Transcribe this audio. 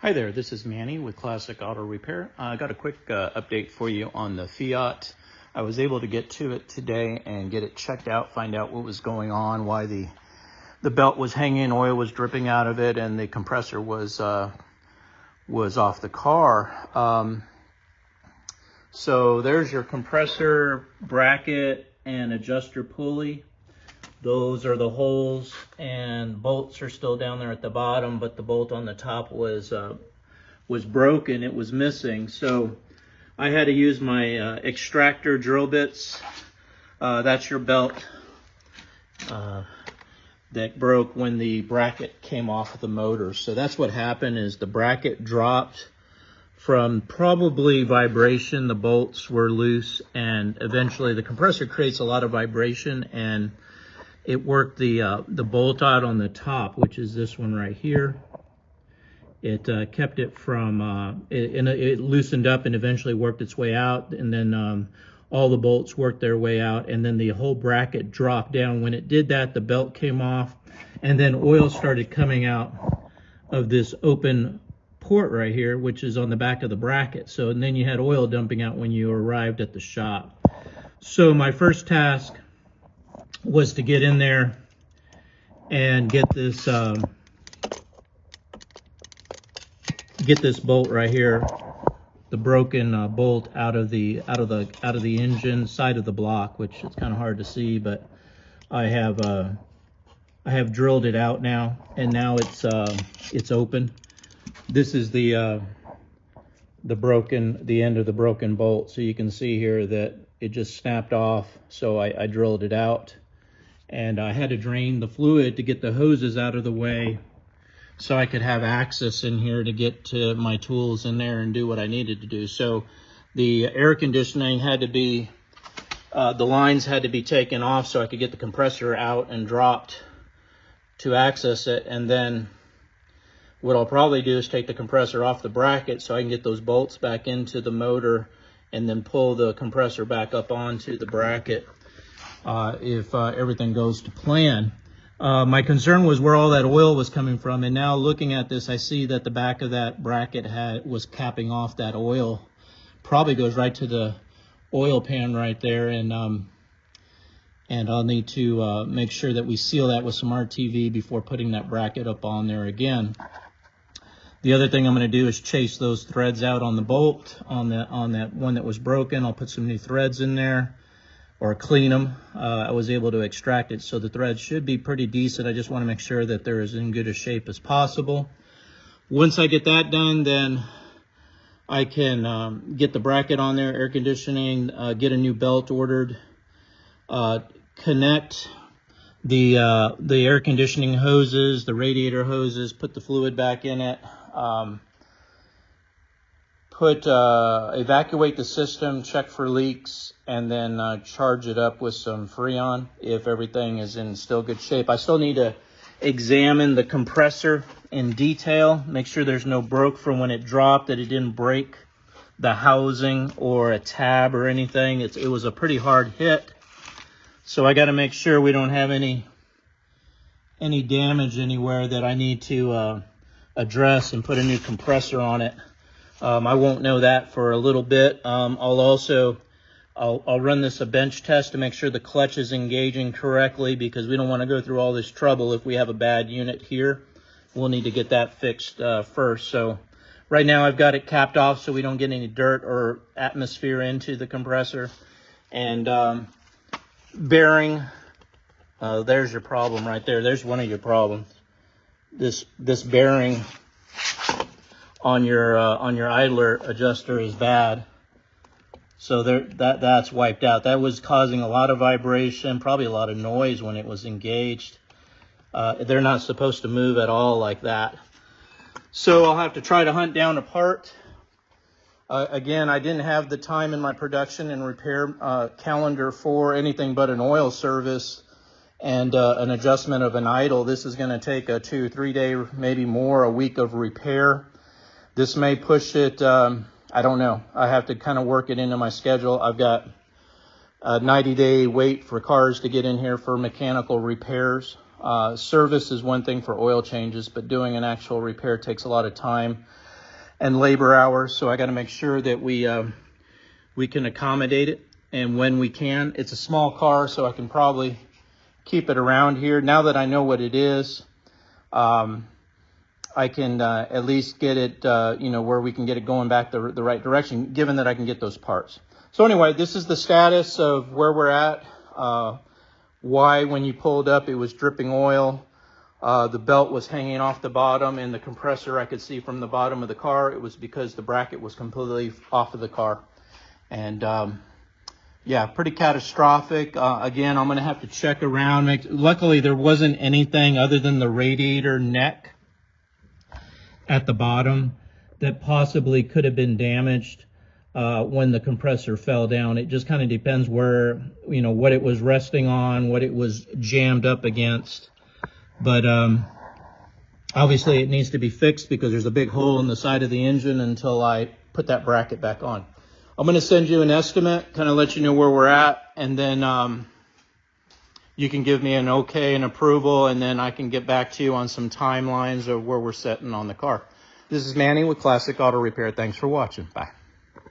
Hi there, this is Manny with Classic Auto Repair. I got a quick update for you on the Fiat. I was able to get to it today and get it checked out, find out what was going on, why the belt was hanging, oil was dripping out of it, and the compressor was off the car. So there's your compressor bracket and adjuster pulley. Those are the holes, and bolts are still down there at the bottom, but the bolt on the top was broken. It was missing, so I had to use my extractor drill bits. That's your belt that broke when the bracket came off of the motor. So that's what happened, is the bracket dropped from probably vibration. The bolts were loose, and eventually the compressor creates a lot of vibration, and it worked the bolt out on the top, which is this one right here. It kept it from, it loosened up and eventually worked its way out, and then all the bolts worked their way out, and then the whole bracket dropped down. When it did that, the belt came off, and then oil started coming out of this open port right here, which is on the back of the bracket. So, and then you had oil dumping out when you arrived at the shop. So my first task was to get in there and get this bolt right here, the broken bolt out of the engine side of the block, which it's kind of hard to see, but I have drilled it out now, and now it's open. This is the end of the broken bolt, so you can see here that it just snapped off. So I drilled it out, and I had to drain the fluid to get the hoses out of the way so I could have access in here to get to my tools in there and do what I needed to do. So the air conditioning had to be, the lines had to be taken off so I could get the compressor out and dropped to access it. And then what I'll probably do is take the compressor off the bracket so I can get those bolts back into the motor, and then pull the compressor back up onto the bracket if everything goes to plan. My concern was where all that oil was coming from, and now looking at this, I see that the back of that bracket was capping off that oil. Probably goes right to the oil pan right there, and I'll need to make sure that we seal that with some RTV before putting that bracket up on there again. The other thing I'm going to do is chase those threads out on the bolt, on that one that was broken. I'll put some new threads in there, or clean them. I was able to extract it, so the threads should be pretty decent. I just want to make sure that they're as in good a shape as possible. Once I get that done, then I can get the bracket on there, air conditioning, get a new belt ordered, connect the air conditioning hoses, the radiator hoses, put the fluid back in it, evacuate the system, check for leaks, and then charge it up with some Freon if everything is in still good shape. I still need to examine the compressor in detail, make sure there's no broke from when it dropped, that it didn't break the housing or a tab or anything. It was a pretty hard hit, so I got to make sure we don't have any damage anywhere that I need to address and put a new compressor on it. I won't know that for a little bit. I'll run this a bench test to make sure the clutch is engaging correctly, because we don't want to go through all this trouble if we have a bad unit here. We'll need to get that fixed first. So right now I've got it capped off so we don't get any dirt or atmosphere into the compressor. And bearing, there's your problem right there. There's one of your problems. This bearing on your idler adjuster is bad. So that's wiped out. That was causing a lot of vibration, probably a lot of noise when it was engaged. They're not supposed to move at all like that. So I'll have to try to hunt down a part. Again, I didn't have the time in my production and repair calendar for anything but an oil service and an adjustment of an idle. This is going to take a 2 or 3 day, maybe more, a week of repair. This may push it, I don't know. I have to kind of work it into my schedule. I've got a 90-day wait for cars to get in here for mechanical repairs. Service is one thing for oil changes, but doing an actual repair takes a lot of time. and labor hours. So I got to make sure that we can accommodate it. And when we can, it's a small car, so I can probably keep it around here. Now that I know what it is, I can at least get it, where we can get it going back the right direction, given that I can get those parts. So anyway, this is the status of where we're at. Why, when you pulled up, it was dripping oil. The belt was hanging off the bottom, and the compressor I could see from the bottom of the car. It was because the bracket was completely off of the car. And yeah, pretty catastrophic. Again, I'm going to have to check around. Luckily, there wasn't anything other than the radiator neck at the bottom that possibly could have been damaged when the compressor fell down. It just kind of depends where, what it was resting on, what it was jammed up against. But obviously it needs to be fixed because there's a big hole in the side of the engine until I put that bracket back on. I'm going to send you an estimate, kind of let you know where we're at, and then you can give me an okay and approval, and then I can get back to you on some timelines of where we're sitting on the car. This is Manny with Classic Auto Repair. Thanks for watching. Bye.